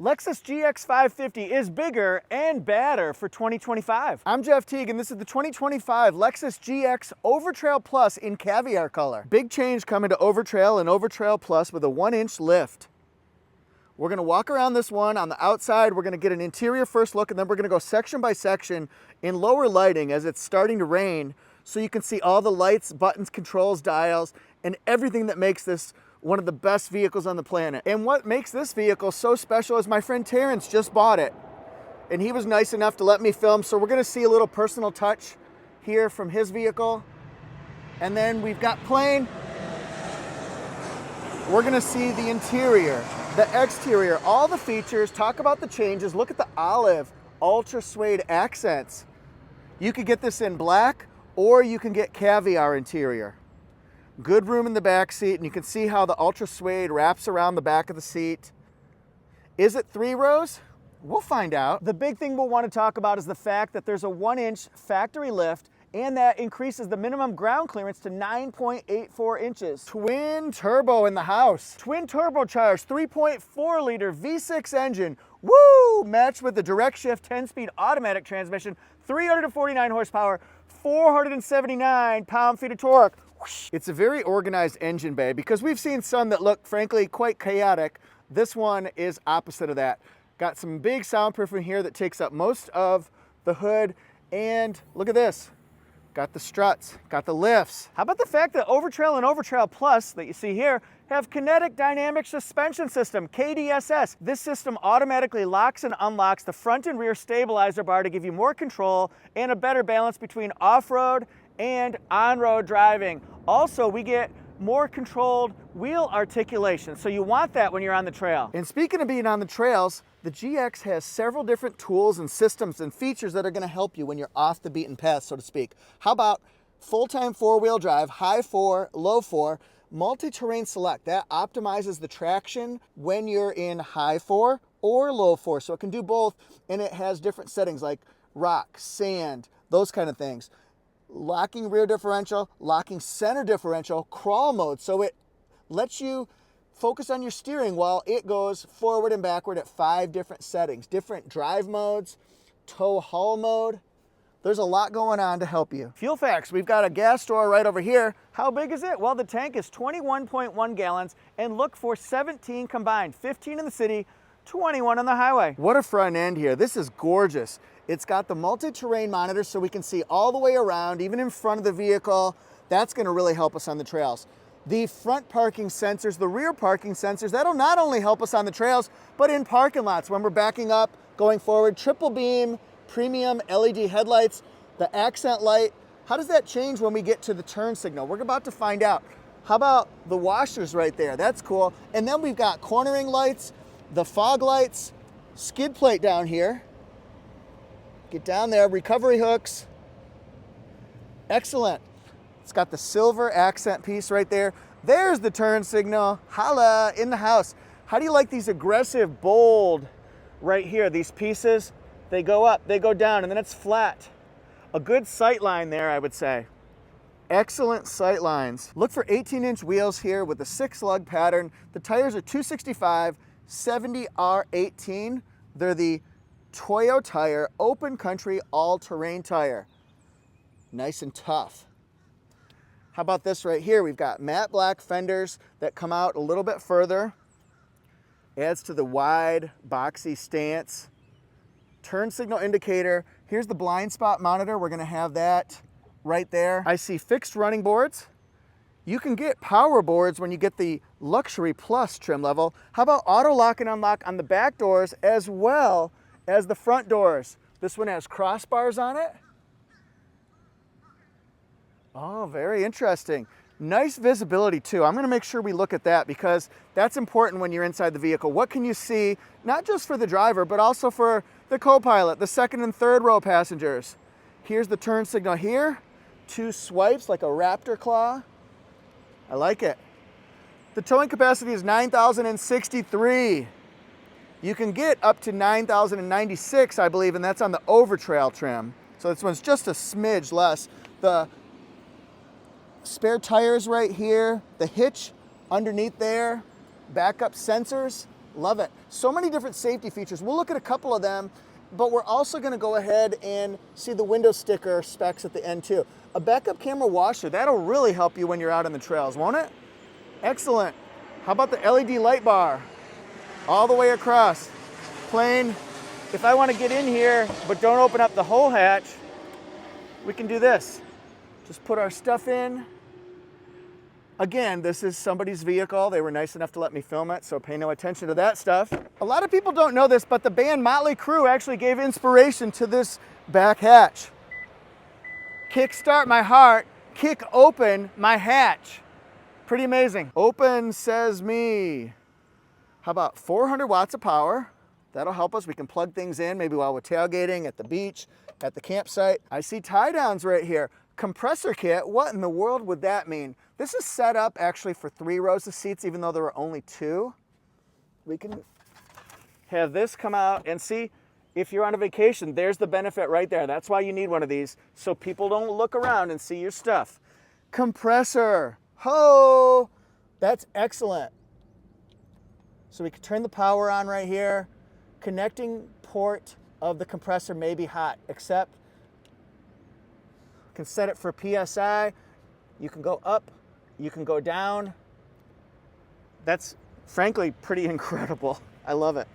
Lexus GX 550 is bigger and badder for 2025. I'm Jeff Teague, and this is the 2025 Lexus GX Overtrail Plus in caviar color. Big change coming to Overtrail and Overtrail Plus with a 1-inch lift. We're gonna walk around this one on the outside. We're gonna get an interior first look, and then we're gonna go section by section in lower lighting as it's starting to rain, so you can see all the lights, buttons, controls, dials, and everything that makes this one of the best vehicles on the planet. And what makes this vehicle so special is my friend Terrence just bought it, and he was nice enough to let me film, so we're gonna see a little personal touch here from his vehicle. And then we've got Plain. We're gonna see the interior, the exterior, all the features, talk about the changes. Look at the olive ultra suede accents. You could get this in black, or you can get caviar interior. Good room in the back seat, and you can see how the ultra suede wraps around the back of the seat. Is it 3 rows? We'll find out. The big thing we'll want to talk about is the fact that there's a 1-inch factory lift, and that increases the minimum ground clearance to 9.84 inches. Twin turbo in the house. Twin turbocharged 3.4 liter V6 engine. Woo! Matched with the direct shift 10-speed automatic transmission, 349 horsepower, 479 pound-feet of torque. It's a very organized engine bay, because we've seen some that look, frankly, quite chaotic. This one is opposite of that. Got some big soundproofing here that takes up most of the hood, and look at this. Got the struts, got the lifts. How about the fact that Overtrail and Overtrail Plus that you see here have kinetic dynamic suspension system, KDSS. This system automatically locks and unlocks the front and rear stabilizer bar to give you more control and a better balance between off-road and on-road driving. Also, we get more controlled wheel articulation, so you want that when you're on the trail. And speaking of being on the trails, the GX has several different tools and systems and features that are gonna help you when you're off the beaten path, so to speak. How about full-time 4-wheel drive, high 4, low 4, multi-terrain select. That optimizes the traction when you're in high 4 or low 4, so it can do both, and it has different settings like rock, sand, those kind of things. Locking rear differential, locking center differential, crawl mode, so it lets you focus on your steering while it goes forward and backward at 5 different settings, different drive modes, tow haul mode. There's a lot going on to help you. Fuel facts, we've got a gas store right over here. How big is it? Well, the tank is 21.1 gallons, and look for 17 combined, 15 in the city, 21 on the highway. What a front end here. This is gorgeous. It's got the multi-terrain monitor, so we can see all the way around, even in front of the vehicle. That's gonna really help us on the trails. The front parking sensors, the rear parking sensors, that'll not only help us on the trails, but in parking lots when we're backing up, going forward. Triple beam, premium LED headlights, the accent light. How does that change when we get to the turn signal? We're about to find out. How about the washers right there? That's cool. And then we've got cornering lights, the fog lights, skid plate down here. Get down there, recovery hooks. Excellent. It's got the silver accent piece right there. There's the turn signal. Holla, in the house. How do you like these aggressive, bold right here? These pieces, they go up, they go down, and then it's flat. A good sight line there, I would say. Excellent sight lines. Look for 18-inch wheels here with a 6-lug pattern. The tires are 265 70R18. They're the Toyo tire, open country, all-terrain tire. Nice and tough. How about this right here? We've got matte black fenders that come out a little bit further. Adds to the wide, boxy stance. Turn signal indicator. Here's the blind spot monitor. We're gonna have that right there. I see fixed running boards. You can get power boards when you get the Luxury Plus trim level. How about auto lock and unlock on the back doors as well as the front doors? This one has crossbars on it. Oh, very interesting. Nice visibility too. I'm gonna make sure we look at that, because that's important when you're inside the vehicle. What can you see, not just for the driver, but also for the co-pilot, the second and third row passengers. Here's the turn signal here. 2 swipes like a raptor claw. I like it. The towing capacity is 9,063. You can get up to 9,096, I believe, and that's on the Overtrail trim. So this one's just a smidge less. The spare tires right here, the hitch underneath there, backup sensors, Love it. So many different safety features. We'll look at a couple of them, but we're also going to go ahead and see the window sticker specs at the end too. A backup camera washer, that'll really help you when you're out on the trails, won't it? Excellent. How about the LED light bar? All the way across. Plain. If I want to get in here, but don't open up the whole hatch, we can do this. Just put our stuff in. Again, this is somebody's vehicle. They were nice enough to let me film it, so pay no attention to that stuff. A lot of people don't know this, but the band Motley Crue actually gave inspiration to this back hatch. Kickstart my heart, kick open my hatch. Pretty amazing. Open says me. How about 400 watts of power? That'll help us. We can plug things in maybe while we're tailgating at the beach, at the campsite. I see tie downs right here. Compressor kit, what in the world would that mean? This is set up actually for 3 rows of seats, even though there are only 2. We can have this come out and see if you're on a vacation, there's the benefit right there. That's why you need one of these, so people don't look around and see your stuff. Compressor, ho, that's excellent. So we can turn the power on right here. Connecting port of the compressor may be hot, except you can set it for PSI. You can go up, you can go down. That's frankly pretty incredible. I love it.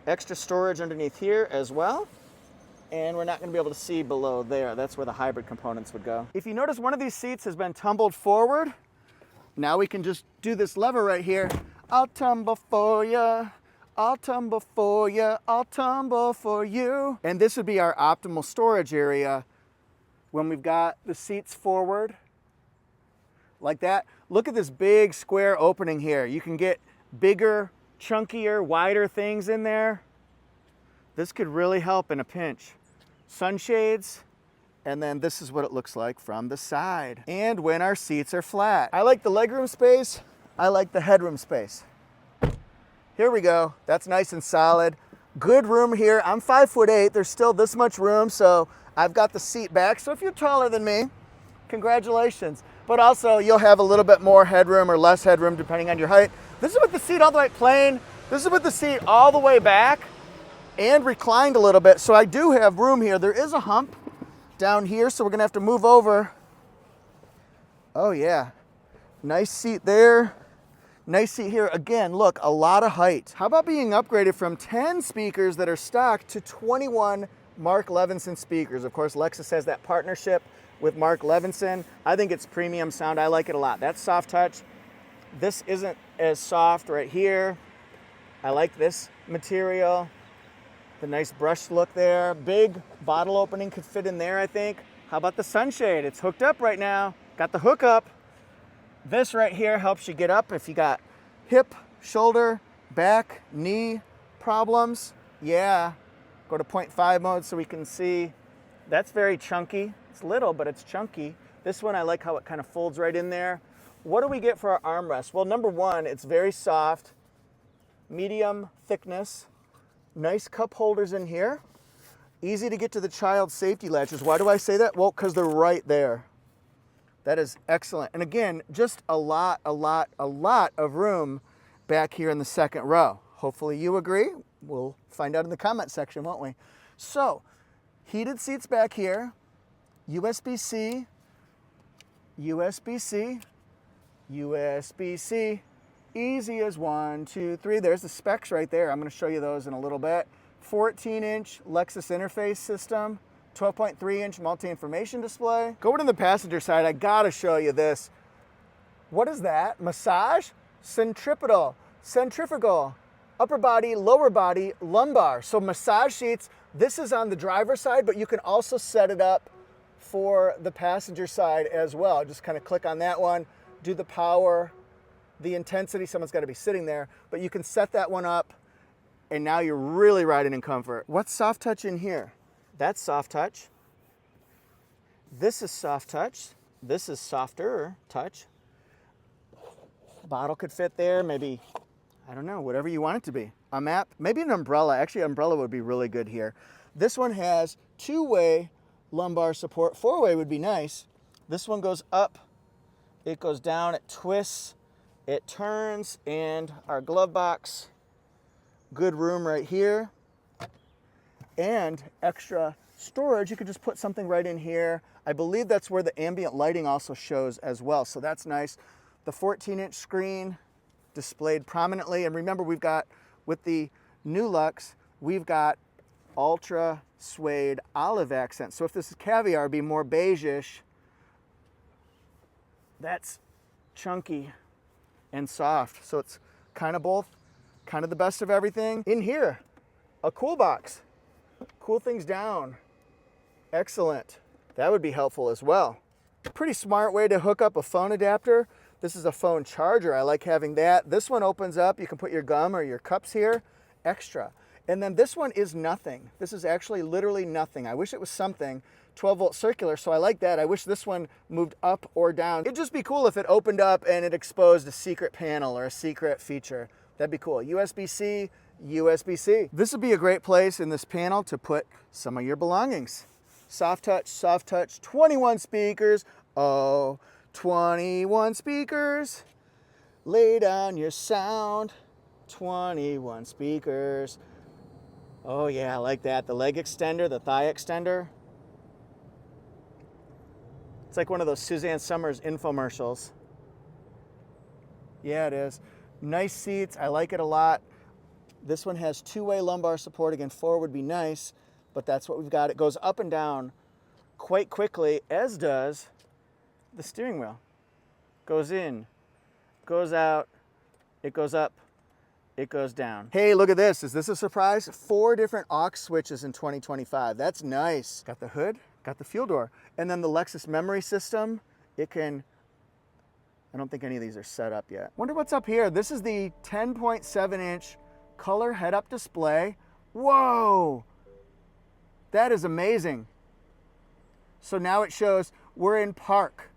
Extra storage underneath here as well. And we're not going to be able to see below there. That's where the hybrid components would go. If you notice, one of these seats has been tumbled forward. Now we can just do this lever right here. I'll tumble for you. I'll tumble for you. I'll tumble for you. And this would be our optimal storage area when we've got the seats forward like that. Look at this big square opening here. You can get bigger, chunkier, wider things in there. This could really help in a pinch. Sunshades, and then this is what it looks like from the side. And when our seats are flat. I like the legroom space. I like the headroom space. Here we go. That's nice and solid. Good room here. I'm 5'8". There's still this much room, so I've got the seat back. So if you're taller than me, congratulations. But also, you'll have a little bit more headroom or less headroom depending on your height. This is with the seat all the way plain. This is with the seat all the way back and reclined a little bit. So I do have room here. There is a hump down here, so we're gonna have to move over. Oh yeah, nice seat there. Nice seat here. Again, look, a lot of height. How about being upgraded from 10 speakers that are stock to 21 Mark Levinson speakers? Of course, Lexus has that partnership with Mark Levinson. I think it's premium sound. I like it a lot. That's soft touch. This isn't as soft right here. I like this material. The nice brushed look there. Big bottle opening could fit in there, I think. How about the sunshade? It's hooked up right now. Got the hookup. This right here helps you get up if you got hip, shoulder, back, knee problems. Yeah, go to 0.5 mode so we can see. That's very chunky. It's little, but it's chunky. This one, I like how it kind of folds right in there. What do we get for our armrest? Well, number one, it's very soft, medium thickness, nice cup holders in here. Easy to get to the child safety latches. Why do I say that? Well, because they're right there. That is excellent. And again, just a lot of room back here in the second row. Hopefully you agree. We'll find out in the comment section, won't we? So, heated seats back here, USB-C, USB-C, USB-C, easy as 1, 2, 3. There's the specs right there. I'm going to show you those in a little bit. 14-inch Lexus interface system, 12.3-inch multi-information display. Going to the passenger side, I gotta show you this. What is that? Massage? Centripetal, centrifugal, upper body, lower body, lumbar. So massage seats, this is on the driver's side, but you can also set it up for the passenger side as well. Just kind of click on that one, do the power, the intensity, someone's gotta be sitting there, but you can set that one up and now you're really riding in comfort. What's soft touch in here? That's soft touch. This is soft touch. This is softer touch. Bottle could fit there, maybe, I don't know, whatever you want it to be. A map, maybe an umbrella. Actually, an umbrella would be really good here. This one has 2-way lumbar support. 4-way would be nice. This one goes up, it goes down, it twists, it turns, and our glove box Good room right here. And extra storage, you could just put something right in here. I believe that's where the ambient lighting also shows as well, so that's nice. The 14-inch screen displayed prominently, and remember we've got, with the new Lux, we've got ultra suede olive accent. So if this is caviar, it'd be more beige-ish. That's chunky and soft, so it's kind of both, kind of the best of everything. In here, a cool box. Cool things down. Excellent. That would be helpful as well. Pretty smart way to hook up a phone adapter. This is a phone charger. I like having that. This one opens up. You can put your gum or your cups here. Extra. And then this one is nothing. This is actually literally nothing. I wish it was something. 12-volt circular, so I like that. I wish this one moved up or down. It'd just be cool if it opened up and it exposed a secret panel or a secret feature. That'd be cool. USB-C, USB-C. This would be a great place in this panel to put some of your belongings. Soft touch, 21 speakers. Oh, 21 speakers. Lay down your sound. 21 speakers. Oh yeah, I like that. The leg extender, the thigh extender. It's like one of those Suzanne Summers infomercials. Yeah, it is. Nice seats. I like it a lot. This one has two-way lumbar support. Again, four would be nice, but that's what we've got. It goes up and down quite quickly, as does the steering wheel. Goes in, goes out, it goes up, it goes down. Hey, look at this. Is this a surprise? 4 different aux switches in 2025. That's nice. Got the hood, got the fuel door. And then the Lexus memory system, it can, I don't think any of these are set up yet. Wonder what's up here. This is the 10.7-inch color head-up display. Whoa, that is amazing. So now it shows we're in park.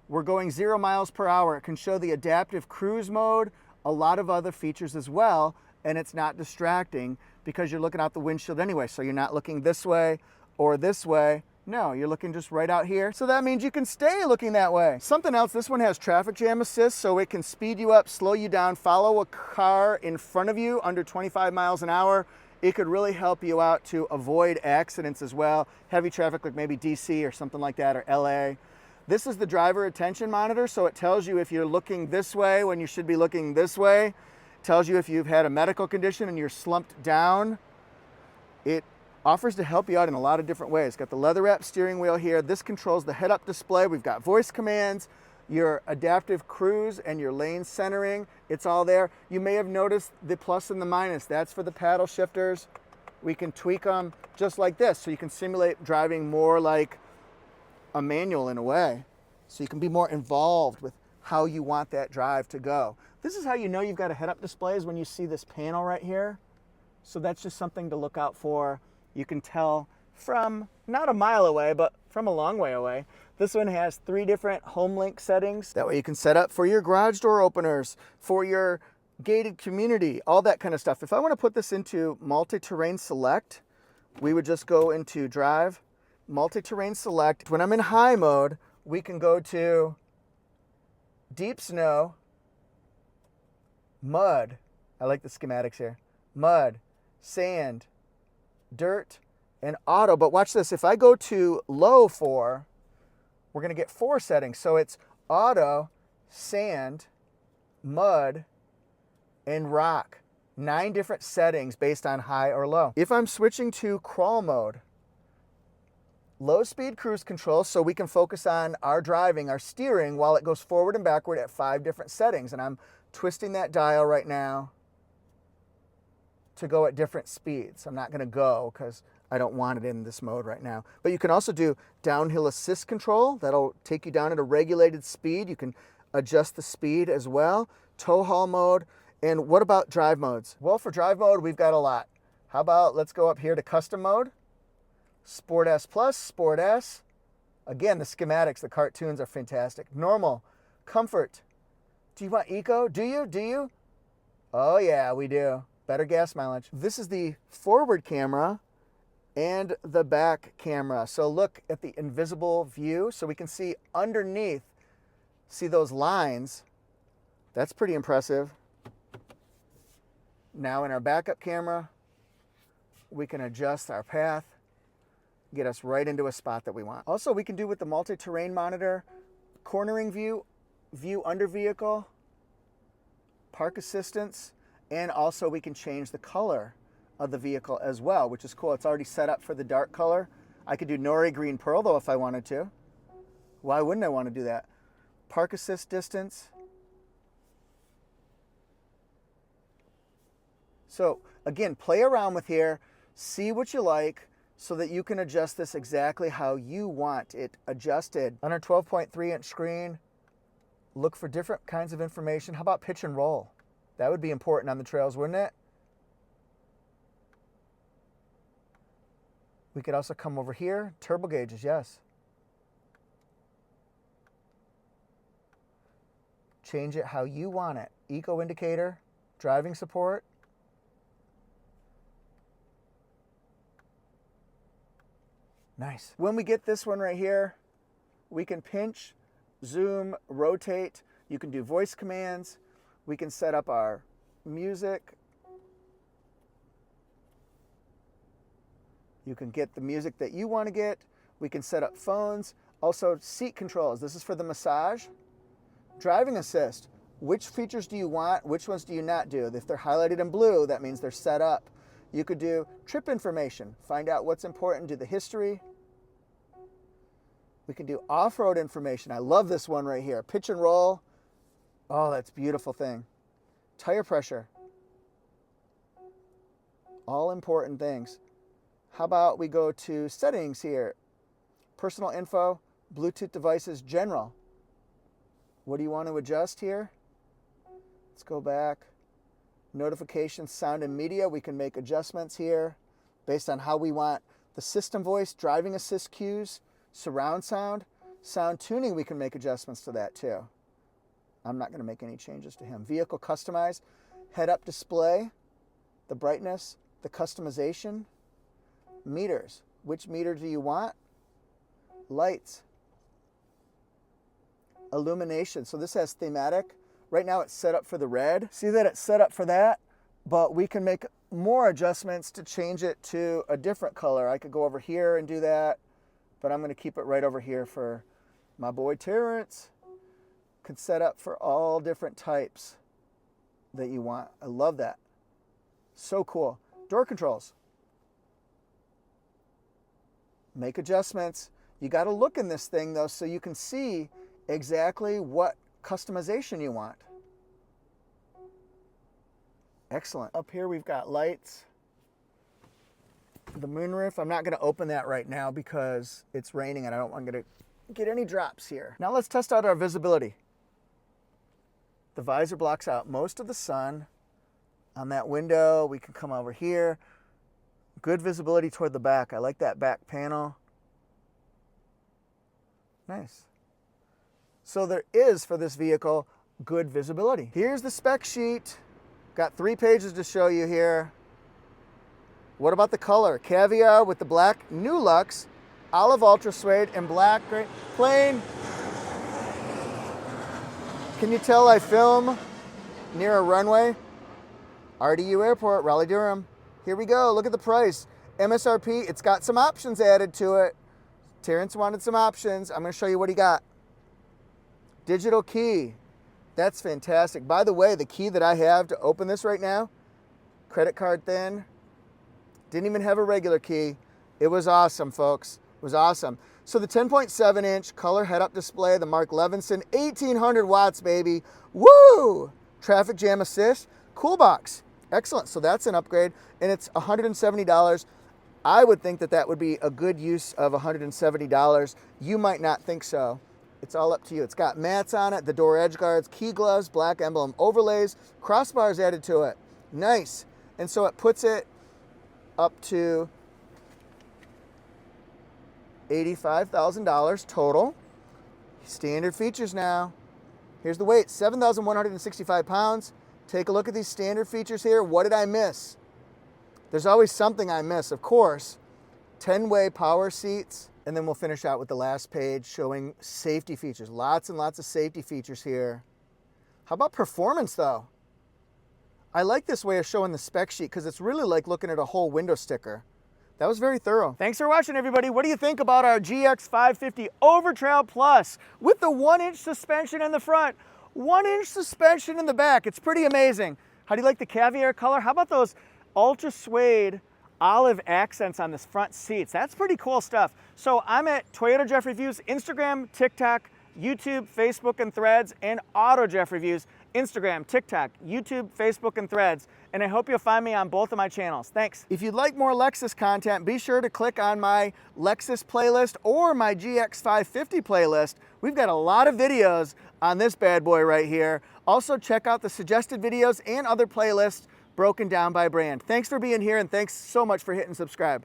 We're going 0 miles per hour. It can show the adaptive cruise mode, a lot of other features as well, and it's not distracting because you're looking out the windshield anyway, so you're not looking this way or this way. No, you're looking just right out here. So that means you can stay looking that way. Something else, this one has traffic jam assist, so it can speed you up, slow you down, follow a car in front of you under 25 miles an hour. It could really help you out to avoid accidents as well. Heavy traffic like maybe DC or something like that, or LA. This is the driver attention monitor, so it tells you if you're looking this way when you should be looking this way. It tells you if you've had a medical condition and you're slumped down. It offers to help you out in a lot of different ways. Got the leather wrap steering wheel here. This controls the head-up display. We've got voice commands, your adaptive cruise, and your lane centering. It's all there. You may have noticed the plus and the minus. That's for the paddle shifters. We can tweak them just like this, so you can simulate driving more like a manual in a way. So you can be more involved with how you want that drive to go. This is how you know you've got a head-up display, is when you see this panel right here. So that's just something to look out for. You can tell from not a mile away, but from a long way away. This one has 3 different home link settings. That way you can set up for your garage door openers, for your gated community, all that kind of stuff. If I want to put this into multi-terrain select, we would just go into drive, multi-terrain select. When I'm in high mode, we can go to deep snow, mud. I like the schematics here. Mud, sand, dirt, and auto. But watch this. If I go to low 4, we're going to get 4 settings. So it's auto, sand, mud, and rock. 9 different settings based on high or low. If I'm switching to crawl mode, low speed cruise control, so we can focus on our driving, our steering, while it goes forward and backward at 5 different settings. And I'm twisting that dial right now to go at different speeds. I'm not going to go because I don't want it in this mode right now. But you can also do downhill assist control. That'll take you down at a regulated speed. You can adjust the speed as well. Tow haul mode. And what about drive modes? Well, for drive mode, we've got a lot. How about let's go up here to custom mode. Sport S Plus, Sport S. Again, the schematics, the cartoons are fantastic. Normal, comfort. Do you want eco? Do you? Do you? Oh yeah, we do. Better gas mileage. This is the forward camera and the back camera. So look at the invisible view, so we can see underneath. See those lines? That's pretty impressive. Now in our backup camera, we can adjust our path, get us right into a spot that we want. Also, we can do with the multi-terrain monitor, cornering view, view under vehicle, park assistance, and also we can change the color of the vehicle as well, which is cool. It's already set up for the dark color. I could do Nori Green Pearl though if I wanted to. Why wouldn't I want to do that? Park assist distance. So again, play around with here, see what you like so that you can adjust this exactly how you want it adjusted. On our 12.3 inch screen, look for different kinds of information. How about pitch and roll? That would be important on the trails, wouldn't it? We could also come over here, turbo gauges, yes. Change it how you want it. Eco indicator, driving support. Nice. When we get this one right here, we can pinch, zoom, rotate. You can do voice commands. We can set up our music. You can get the music that you want to get. We can set up phones. Also, seat controls. This is for the massage. Driving assist. Which features do you want? Which ones do you not do? If they're highlighted in blue, that means they're set up. You could do trip information. Find out what's important. Do the history. We can do off-road information. I love this one right here. Pitch and roll. Oh, that's a beautiful thing. Tire pressure. All important things. How about we go to settings here? Personal info, Bluetooth devices, general. What do you want to adjust here? Let's go back. Notifications, sound and media. We can make adjustments here based on how we want the system voice, driving assist cues, surround sound, sound tuning. We can make adjustments to that too. I'm not going to make any changes to him. Vehicle customize, head-up display, the brightness, the customization, meters. Which meter do you want? Lights, illumination. So this has thematic. Right now it's set up for the red. See that it's set up for that, but we can make more adjustments to change it to a different color. I could go over here and do that, but I'm going to keep it right over here for my boy Terrence. Can set up for all different types that you want. I love that. So cool. Door controls. Make adjustments. You got to look in this thing though so you can see exactly what customization you want. Excellent. Up here we've got lights. The moonroof, I'm not going to open that right now because it's raining and I don't want to get any drops here. Now let's test out our visibility. The visor blocks out most of the sun. On that window, we can come over here. Good visibility toward the back. I like that back panel. Nice. So there is, for this vehicle, good visibility. Here's the spec sheet. Got 3 pages to show you here. What about the color? Caviar with the black New Lux, olive ultra suede, and black gray plain. Can you tell I film near a runway? RDU Airport, Raleigh Durham. Here we go. Look at the price. MSRP, it's got some options added to it. Terrence wanted some options. I'm going to show you what he got. Digital key. That's fantastic. By the way, the key that I have to open this right now, credit card thin, didn't even have a regular key. It was awesome, folks. It was awesome. So the 10.7 inch color head-up display, the Mark Levinson, 1800 watts, baby. Woo! Traffic jam assist, cool box. Excellent. So that's an upgrade, and it's $170. I would think that that would be a good use of $170. You might not think so. It's all up to you. It's got mats on it, the door edge guards, key gloves, black emblem overlays, crossbars added to it. Nice. And so it puts it up to $85,000 total. Standard features now. Here's the weight, 7,165 pounds. Take a look at these standard features here. What did I miss? There's always something I miss, of course. 10-way power seats. And then we'll finish out with the last page showing safety features. Lots and lots of safety features here. How about performance though? I like this way of showing the spec sheet because it's really like looking at a whole window sticker. That was very thorough. Thanks for watching, everybody. What do you think about our GX 550 Overtrail Plus with the 1-inch suspension in the front, 1-inch suspension in the back? It's pretty amazing. How do you like the caviar color? How about those ultra suede olive accents on this front seats? That's pretty cool stuff. So I'm at AutoJeff Reviews, Instagram, TikTok, YouTube, Facebook, and Threads, and AutoJeff Reviews, Instagram, TikTok, YouTube, Facebook, and Threads. And I hope you'll find me on both of my channels. Thanks. If you'd like more Lexus content, be sure to click on my Lexus playlist or my GX 550 playlist. We've got a lot of videos on this bad boy right here. Also, check out the suggested videos and other playlists broken down by brand. Thanks for being here, and thanks so much for hitting subscribe.